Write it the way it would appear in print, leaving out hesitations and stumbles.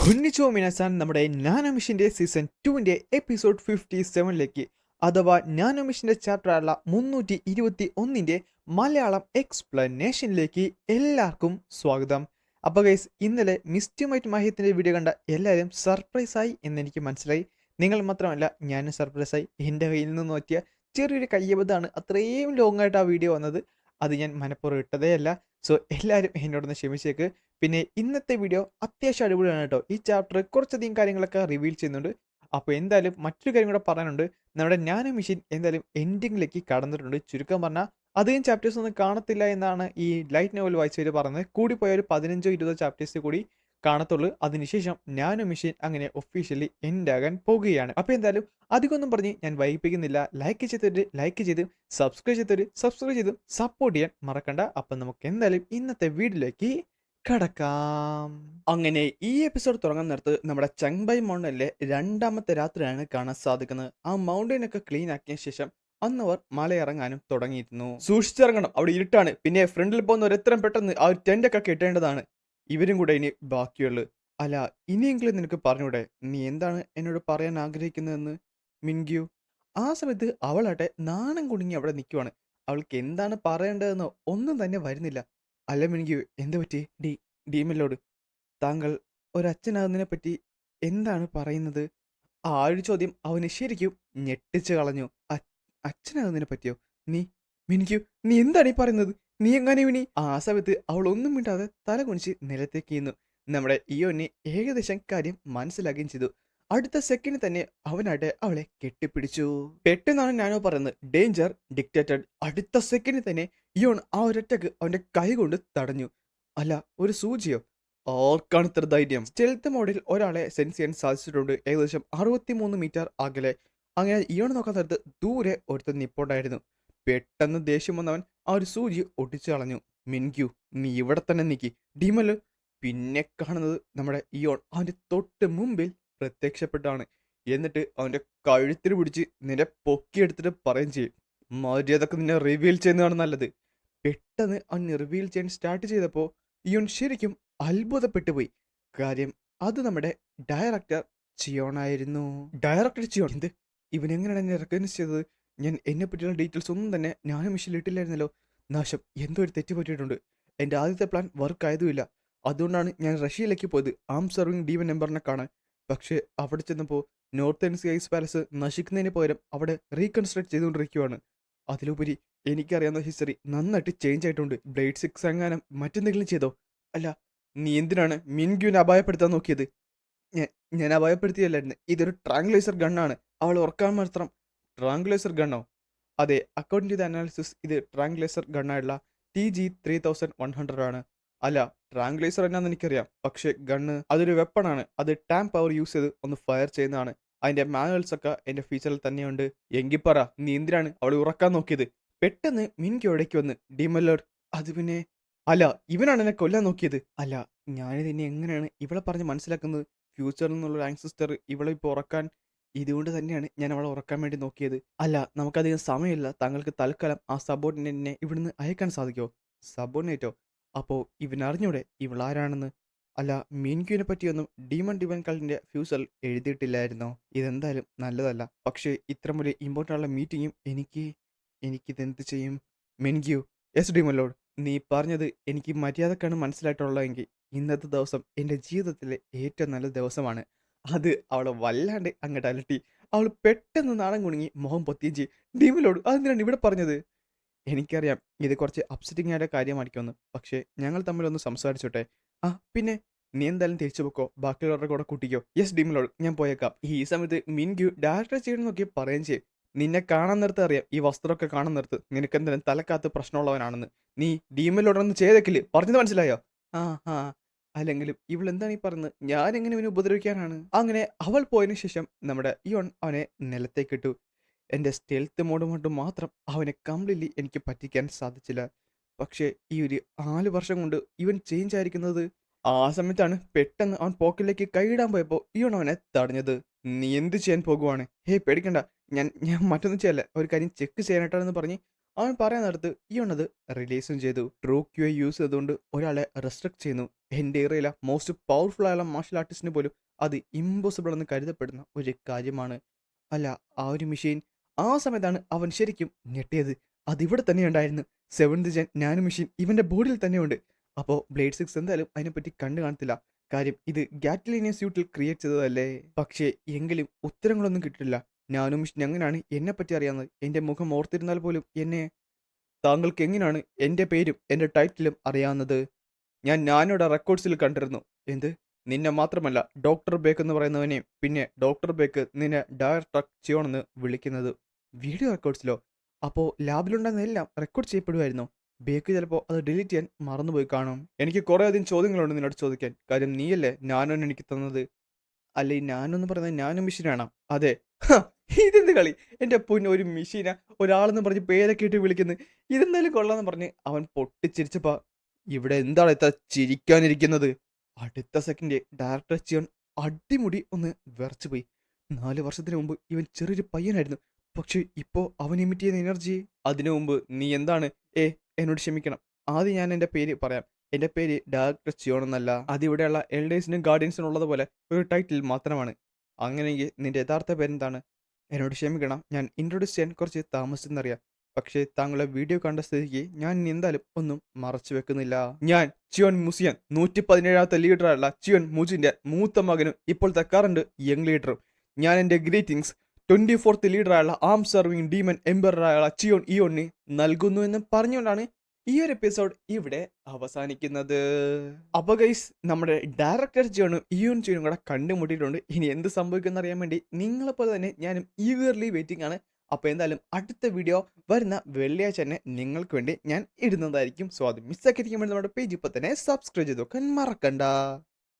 കൊന്നിച്ചോ മിനാസാൻ നമ്മുടെ നാനോ മിഷന്റെ season 2ന്റെ episode 57ലേക്ക് അഥവാ നാനോ മിഷന്റെ ചാപ്റ്റർ ആയുള്ള 321ന്റെ മലയാളം എക്സ്പ്ലനേഷനിലേക്ക് എല്ലാവർക്കും സ്വാഗതം. അപ്പോൾ ഗൈസ്, ഇന്നലെ മിസ്റ്റ്യുമൈറ്റ് മാഹ്യത്തിന്റെ വീഡിയോ കണ്ട എല്ലാവരും സർപ്രൈസായി എന്നെനിക്ക് മനസ്സിലായി. നിങ്ങൾ മാത്രമല്ല, ഞാനും സർപ്രൈസായി. എൻ്റെ കയ്യിൽ നിന്ന് നോക്കിയ ചെറിയൊരു കയ്യബദ്ധമാണ് അത്രയും ലോങ് ആയിട്ട് ആ വീഡിയോ വന്നത്. അത് ഞാൻ മനഃപൂർവ്വം ഇട്ടതേ അല്ല. സോ എല്ലാവരും എന്നോടൊന്ന് ക്ഷമിച്ചേക്ക്. പിന്നെ ഇന്നത്തെ വീഡിയോ അത്യാവശ്യം അടിപൊളിയാണ് കേട്ടോ. ഈ ചാപ്റ്റർ കുറച്ചധികം കാര്യങ്ങളൊക്കെ റിവീൽ ചെയ്യുന്നുണ്ട്. അപ്പോൾ എന്തായാലും മറ്റൊരു കാര്യം കൂടെ പറയാനുണ്ട്. നമ്മുടെ നാനോ മെഷീൻ എന്തായാലും എൻഡിങ്ങിലേക്ക് കടന്നിട്ടുണ്ട്. ചുരുക്കം പറഞ്ഞാൽ അധികം ചാപ്റ്റേഴ്സ് ഒന്നും കാണത്തില്ല എന്നാണ് ഈ ലൈറ്റ് നോവൽ വായിച്ചവർ പറഞ്ഞത്. കൂടിപ്പോയ ഒരു 15-20 ചാപ്റ്റേഴ്സ് കൂടി കാണത്തുള്ളൂ. അതിനുശേഷം നാനോ മെഷീൻ അങ്ങനെ ഒഫീഷ്യലി എൻഡ് ആകാൻ പോകുകയാണ്. അപ്പോൾ എന്തായാലും അധികമൊന്നും പറഞ്ഞ് ഞാൻ വൈകിപ്പിക്കുന്നില്ല. ലൈക്ക് ചെയ്ത് സബ്സ്ക്രൈബ് ചെയ്ത് സപ്പോർട്ട് ചെയ്യാൻ മറക്കണ്ട. അപ്പം നമുക്ക് എന്തായാലും ഇന്നത്തെ വീഡിയോയിലേക്ക് കടക്കാം. അങ്ങനെ ഈ എപ്പിസോഡ് തുടങ്ങാൻ നേരത്ത് നമ്മുടെ ചങ്ബൈ മൗണ്ടനിലെ രണ്ടാമത്തെ രാത്രിയാണ് കാണാൻ സാധിക്കുന്നത്. ആ മൗണ്ടനൊക്കെ ക്ലീൻ ആക്കിയ ശേഷം അന്നവർ മലയിറങ്ങാനും തുടങ്ങിയിരുന്നു. സൂക്ഷിച്ചിറങ്ങണം, അവിടെ ഇരുട്ടാണ്. പിന്നെ ഫ്രണ്ടിൽ പോകുന്നവർ എത്രയും പെട്ടെന്ന് ആ ഒരു ടെന്റൊക്കെ കെട്ടേണ്ടതാണ്. ഇവരും കൂടെ ഇനി ബാക്കിയുള്ളു. അല്ല, ഇനിയെങ്കിലും നിനക്ക് പറഞ്ഞൂടെ നീ എന്താണ് എന്നോട് പറയാൻ ആഗ്രഹിക്കുന്നതെന്ന് മിൻഗ്യു. ആ സമയത്ത് അവളാട്ടെ നാണം കുടുങ്ങി അവിടെ നിൽക്കുവാണ്. അവൾക്ക് എന്താണ് പറയേണ്ടതെന്നോ ഒന്നും തന്നെ വരുന്നില്ല. അല്ല മിൻഗ്യു, എന്ത് പറ്റി? ഡീമലോട് താങ്കൾ ഒരച്ഛനാകുന്നതിനെ പറ്റി എന്താണ് പറയുന്നത്? ആ ഒരു ചോദ്യം അവന് ശരിക്കും ഞെട്ടിച്ചു കളഞ്ഞു. അച്ഛനാകുന്നതിനെ പറ്റിയോ? നീ മിനിക്കു, നീ എന്താണ് ഈ പറയുന്നത്? നീ എങ്ങനെ വിനി? ആ സമയത്ത് അവൾ ഒന്നും മിണ്ടാതെ തല കുനിച്ച് നിലത്തേക്ക് ചെയ്യുന്നു. നമ്മുടെ ഇയോനെ ഏകദേശം കാര്യം മനസ്സിലാക്കുകയും ചെയ്തു. അടുത്ത സെക്കൻഡ് തന്നെ അവനായിട്ട് അവളെ കെട്ടിപ്പിടിച്ചു. പെട്ടെന്നാണ് ഞാനോ പറയുന്നത്, ഡേഞ്ചർ ഡിക്റ്റേറ്റഡ്. അടുത്ത സെക്കൻഡിൽ തന്നെ ഇയോൺ ആ ഒരൊറ്റക്ക് അവന്റെ കൈ കൊണ്ട് തടഞ്ഞു. അല്ല, ഒരു സൂചിയോ? ആർക്കാണ് ഇത്ര ധൈര്യം? സ്റ്റെൽത്ത് മോഡിൽ ഒരാളെ സെൻസ് ചെയ്യാൻ സാധിച്ചിട്ടുണ്ട്, ഏകദേശം 63 മീറ്റർ അകലെ. അങ്ങനെ ഇയോൺ നോക്കാൻ നേരത്ത് ദൂരെ ഒരുത്തൻ നിപ്പുണ്ടായിരുന്നു. പെട്ടെന്ന് ദേഷ്യം വന്നവൻ ആ ഒരു സൂചി ഒട്ടിച്ചു കളഞ്ഞു. മിൻക്യു, നീ ഇവിടെ തന്നെ നിൽക്കി. ഡിമല് പിന്നെ കാണുന്നത് നമ്മുടെ ഇയോൺ അവന്റെ തൊട്ട് മുമ്പിൽ പ്രത്യക്ഷപ്പെട്ടാണ്. എന്നിട്ട് അവന്റെ കഴുത്തിന് പിടിച്ച് നിന്നെ പൊക്കിയെടുത്തിട്ട് പറയും ചെയ്യും, മര്യാദക്ക് നിന്നെ റിവീൽ ചെയ്യുന്നതാണ് നല്ലത്. പെട്ടെന്ന് അവൻ റിവീൽ ചെയ്യാൻ സ്റ്റാർട്ട് ചെയ്തപ്പോൾ ഇയോൺ ശരിക്കും അത്ഭുതപ്പെട്ടു പോയി. കാര്യം അത് നമ്മുടെ ഡയറക്ടർ ചിയോണായിരുന്നു. ഡയറക്ടർ ചിയോൺ? എന്ത്, ഇവൻ എങ്ങനെയാണ് എന്നെ റെക്കഗ്നൈസ് ചെയ്തത്? ഞാൻ എന്നെ പറ്റിയുള്ള ഡീറ്റെയിൽസ് ഒന്നും തന്നെ ഞാനും മിഷനിൽ ഇട്ടില്ലായിരുന്നല്ലോ. നാശം, എന്തോ ഒരു തെറ്റ് പറ്റിയിട്ടുണ്ട്. എൻ്റെ ആദ്യത്തെ പ്ലാൻ വർക്ക് ആയതുമില്ല. അതുകൊണ്ടാണ് ഞാൻ റഷ്യയിലേക്ക് പോയത് ആം സർവിങ് ഡീവൻ എംബറിനെ കാണാൻ. പക്ഷേ അവിടെ ചെന്നപ്പോൾ നോർത്തേൺ സ്കൈസ് പാലസ് നശിക്കുന്നതിന് പകരം അവിടെ റീകൺസ്ട്രക്ട് ചെയ്തുകൊണ്ടിരിക്കുകയാണ്. അതിലുപരി എനിക്കറിയാവുന്ന ഹിസ്റ്ററി നന്നായിട്ട് ചേഞ്ച് ആയിട്ടുണ്ട്. ബ്ലേഡ് 6 എങ്ങാനും മറ്റെന്തെങ്കിലും ചെയ്തോ? അല്ല, നീ എന്തിനാണ് മിൻഗ്യുവിനെ അപായപ്പെടുത്താൻ നോക്കിയത്? ഞാൻ അപായപ്പെടുത്തിയല്ലായിരുന്നു. ഇതൊരു ട്രാങ്കുലൈസർ ഗണ്ണാണ്. അവൾ ഉറക്കാൻ മാത്രം. ട്രാങ്കുലൈസർ ഗണ്ണോ? അതെ, അക്കോർഡിംഗ് ടു ദ അനാലിസിസ് ഇത് ട്രാങ്കുലൈസർ ഗണ്ണായുള്ള TG-3100 ആണ്. അല്ല, ട്രാങ്കുലൈസർ എന്നാന്ന് എനിക്കറിയാം, പക്ഷെ ഗണ്ണ് അതൊരു വെപ്പണാണ്. അത് ടാം പവർ യൂസ് ചെയ്ത് ഒന്ന് ഫയർ ചെയ്യുന്നതാണ്. അതിന്റെ മാനുവൽസ് ഒക്കെ എന്റെ ഫീച്ചറിൽ തന്നെയുണ്ട്. എങ്കിൽ പറ, നീ എന്തിനാണ് അവളെ ഉറക്കാൻ നോക്കിയത്? പെട്ടെന്ന് മിൻകി ഇടയ്ക്ക് വന്ന്, ഡിമലോഡ് അത് പിന്നെ. അല്ല, ഇവനാണ് എന്നെ കൊല്ലാൻ നോക്കിയത്. അല്ല, ഞാനിത് ഇനി എങ്ങനെയാണ് ഇവളെ പറഞ്ഞ് മനസ്സിലാക്കുന്നത്? ഫ്യൂച്ചറിൽ നിന്നുള്ള ആൻസിസ്റ്റർ ഇവളെ ഇപ്പോൾ ഉറക്കാൻ, ഇതുകൊണ്ട് തന്നെയാണ് ഞാൻ അവളെ ഉറക്കാൻ വേണ്ടി നോക്കിയത്. അല്ല, നമുക്കധികം സമയമില്ല. താങ്കൾക്ക് തൽക്കാലം ആ സബോർഡിനേറ്റിനെ ഇവിടുന്ന് അയക്കാൻ സാധിക്കുമോ? സബോർഡിനേറ്റോ? അപ്പോൾ ഇവനറിഞ്ഞൂടെ ഇവൾ ആരാണെന്ന്? അല്ല, മീൻക്യൂവിനെ പറ്റിയൊന്നും ഡീമൺ ഡിവൻ കളിന്റെ ഫ്യൂച്ചറിൽ എഴുതിയിട്ടില്ലായിരുന്നോ? ഇതെന്തായാലും നല്ലതല്ല. പക്ഷേ ഇത്ര വലിയ ഇമ്പോർട്ടൻ്റ് ഉള്ള മീറ്റിങ്ങും എനിക്കിതെന്ത് ചെയ്യും? മെൻക്യൂ. യെസ് ഡീമൺ ലോഡ്, നീ പറഞ്ഞത് എനിക്ക് മര്യാദക്കാണ് മനസ്സിലായിട്ടുള്ളതെങ്കിൽ ഇന്നത്തെ ദിവസം എൻ്റെ ജീവിതത്തിലെ ഏറ്റവും നല്ല ദിവസമാണ്. അത് അവളെ വല്ലാണ്ട് അങ്ങോട്ട് അലട്ടി. അവൾ പെട്ടെന്ന് നാണം കുണുങ്ങി മുഖം പൊത്തിയും ചെയ്യും. ഡിമിലോട് അതെന്തിനാണ് ഇവിടെ പറഞ്ഞത്? എനിക്കറിയാം ഇത് കുറച്ച് അപ്സെറ്റിംഗ് ആയ കാര്യമായിരിക്കുമെന്ന്, പക്ഷേ ഞങ്ങൾ തമ്മിലൊന്ന് സംസാരിച്ചോട്ടെ. ആ പിന്നെ, നീ എന്തായാലും തിരിച്ചു പോക്കോ, ബാക്കിയുള്ളവരുടെ കൂടെ കൂട്ടിക്കോ. യെസ് ഡിമിലോട്, ഞാൻ പോയേക്കാം. ഈ സമയത്ത് മിൻക്യു ഡയറക്ടർ ചെയ്യണം നോക്കി പറയുകയും ചെയ്യും, നിന്നെ കാണാൻ നേരത്തെ അറിയാം, ഈ വസ്ത്രമൊക്കെ കാണാൻ നേരത്ത് നിനക്ക് എന്തായാലും തലക്കകത്ത് പ്രശ്നമുള്ളവനാണെന്ന്. നീ ഡീമിലോടൊന്ന് ചെയ്തേക്കില്ലേ? പറഞ്ഞത് മനസ്സിലായോ? ആ ആ അല്ലെങ്കിലും ഇവൾ എന്താണ് ഈ പറയുന്നത്? ഞാൻ എങ്ങനെ ഇവനെ ഉപദ്രവിക്കാനാണ്? അങ്ങനെ അവൾ പോയതിനു ശേഷം നമ്മുടെ ഇയോൺ അവനെ നിലത്തേക്കിട്ടു. എൻ്റെ സ്റ്റെൽത്ത് മോഡ് കൊണ്ട് മാത്രം അവനെ കംപ്ലീറ്റ്ലി എനിക്ക് പറ്റിക്കാൻ സാധിച്ചില്ല. പക്ഷേ ഈ ഒരു 4 വർഷം കൊണ്ട് ഇവൻ ചേഞ്ച് ആയിരിക്കുന്നത്. ആ സമയത്താണ് പെട്ടെന്ന് അവൻ പോക്കറ്റിലേക്ക് കൈയിടാൻ പോയപ്പോൾ ഇയോൺ അവനെ തടഞ്ഞത്. നീ എന്ത് ചെയ്യാൻ പോകുവാണ്? ഹേ പേടിക്കണ്ട, ഞാൻ മറ്റൊന്നും ചെയ്യല്ല, ഒരു കാര്യം ചെക്ക് ചെയ്യാനായിട്ടാണെന്ന് പറഞ്ഞ് അവൻ പറയാൻ നേരത്ത് ഇവനത് റിലീസും ചെയ്തു. ട്രൂ ക്യൂ യൂസ് ചെയ്തുകൊണ്ട് ഒരാളെ റെസ്ട്രിക്ട് ചെയ്യുന്നു. എൻ്റെ ഏറിയയിലെ മോസ്റ്റ് പവർഫുൾ ആയുള്ള മാർഷൽ ആർട്ടിസ്റ്റിന് പോലും അത് ഇമ്പോസിബിൾ എന്ന് കരുതപ്പെടുന്ന ഒരു കാര്യമാണ്. അല്ല, ആ ഒരു മെഷീൻ ആ സമയത്താണ് അവൻ ശരിക്കും ഞെട്ടിയത്. അതിവിടെ തന്നെ ഉണ്ടായിരുന്നു. സെവൻത് ജെൻ നാനോ മെഷീൻ ഇവന്റെ ബോഡിയിൽ തന്നെയുണ്ട്. അപ്പോൾ ബ്ലേഡ് 6 എന്തായാലും അതിനെപ്പറ്റി കണ്ടു കാണത്തില്ല. കാര്യം ഇത് ഗാറ്റ്ലിനിയ സ്യൂട്ടിൽ ക്രിയേറ്റ് ചെയ്തതല്ലേ. പക്ഷേ എങ്കിലും ഉത്തരങ്ങളൊന്നും കിട്ടില്ല. നാനോ മെഷീൻ എങ്ങനെയാണ് എന്നെപ്പറ്റി അറിയാവുന്നത്? എൻ്റെ മുഖം ഓർത്തിരുന്നാൽ പോലും താങ്കൾക്ക് എങ്ങനെയാണ് എൻ്റെ പേരും എൻ്റെ ടൈറ്റിലും അറിയാവുന്നത്? ഞാൻ നാനോയുടെ റെക്കോർഡ്സിൽ കണ്ടിരുന്നു. എന്ത്? നിന്നെ മാത്രമല്ല ഡോക്ടർ ബേക്ക് എന്ന് പറയുന്നവനെയും. പിന്നെ ഡോക്ടർ ബേക്ക് നിന്നെ ഡയറക്ടർ ചിയോണെന്ന് വിളിക്കുന്നത്. വീഡിയോ റെക്കോർഡ്സിലോ? അപ്പോൾ ലാബിലുണ്ടെന്നെല്ലാം റെക്കോർഡ് ചെയ്യപ്പെടുമായിരുന്നു. ബേക്ക് ചിലപ്പോൾ അത് ഡിലീറ്റ് ചെയ്യാൻ മറന്നുപോയി കാണും. എനിക്ക് കുറേ അധികം ചോദ്യങ്ങളുണ്ട് നിന്നോട് ചോദിക്കാൻ. കാര്യം നീയല്ലേ നാനോനെ എനിക്ക് തന്നത്. അല്ല, ഈ നാനോ എന്ന് പറയുന്നത് നാനോ മെഷീനാണോ? അതെ. ഹ, ഇതെന്ത് കളി? എൻ്റെ പൊന്ന്, ഒരു മെഷീനാ ഒരാളെന്ന് പറഞ്ഞ് പേരൊക്കെ ഇട്ട് വിളിക്കുന്നത്. ഇതെന്തായാലും കൊള്ളാന്ന് പറഞ്ഞ് അവൻ പൊട്ടിച്ചിരിച്ചപ്പാ ഇവിടെ എന്താണ് ഇത്ര ചിരിക്കാനിരിക്കുന്നത്? അടുത്ത സെക്കൻഡ് ഡയറക്ടർ ചിയോൺ അടിമുടി ഒന്ന് വിറച്ചു പോയി. 4 വർഷത്തിന് മുമ്പ് ഇവൻ ചെറിയൊരു പയ്യനായിരുന്നു. പക്ഷെ ഇപ്പോ അവൻ ഇമിറ്റ് ചെയ്യുന്ന എനർജി. അതിനു മുമ്പ് നീ എന്താണ്? എന്നോട് ക്ഷമിക്കണം. ആദ്യം ഞാൻ എൻ്റെ പേര് പറയാം. എൻ്റെ പേര് ഡയറക്ടർ ചിയോൺ എന്നല്ല. അതിവിടെയുള്ള എൽഡേഴ്സിനും ഗാർഡിയൻസിനും ഉള്ളതുപോലെ ഒരു ടൈറ്റിൽ മാത്രമാണ്. അങ്ങനെയെങ്കിൽ നിന്റെ യഥാർത്ഥ പേരെന്താണ്? എന്നോട് ക്ഷമിക്കണം, ഞാൻ ഇൻട്രൊഡ്യൂസ് ചെയ്യാൻ കുറച്ച് താമസിച്ചെന്നറിയാം. പക്ഷേ താങ്കളെ വീഡിയോ കണ്ട സ്ഥിതിക്ക് ഞാൻ ഇനി എന്തായാലും ഒന്നും മറച്ചു വെക്കുന്നില്ല. ഞാൻ ചിയോൺ മുസിയൻ, 117ാമത്തെ ലീഡറായുള്ള ചിയോൺ മുജിന്റെ മൂത്ത മകനും ഇപ്പോഴത്തെ കറണ്ട് യങ് ലീഡറും. ഞാൻ എൻ്റെ ഗ്രീറ്റിംഗ്സ് 24th ലീഡറായുള്ള ആം സർവിംഗ് ഡീമൻ എംബറായുള്ള ചിയോൺ ഇയോണിന് നൽകുന്നു എന്ന് പറഞ്ഞുകൊണ്ടാണ് ഈ ഒരു എപ്പിസോഡ് ഇവിടെ അവസാനിക്കുന്നത്. അപ്പൊ ഗൈസ്, നമ്മുടെ ഡയറക്ടർ ചിയോണും ഇയോൺ ചിയോണും കൂടെ കണ്ടുമുട്ടിയിട്ടുണ്ട്. ഇനി എന്ത് സംഭവിക്കുമെന്ന് അറിയാൻ വേണ്ടി നിങ്ങളെപ്പോലെ തന്നെ ഞാനും ഈഗർലി വെയിറ്റിംഗ് ആണ്. അപ്പോൾ എന്തായാലും അടുത്ത വീഡിയോ വരുന്ന വെള്ളിയാഴ്ച തന്നെ നിങ്ങൾക്ക് വേണ്ടി ഞാൻ ഇടുന്നതായിരിക്കും. സോ അത് മിസ്സാക്കിയിരിക്കുമ്പോൾ നമ്മുടെ പേജ് ഇപ്പോൾ തന്നെ സബ്സ്ക്രൈബ് ചെയ്ത് നോക്കാൻ മറക്കണ്ട.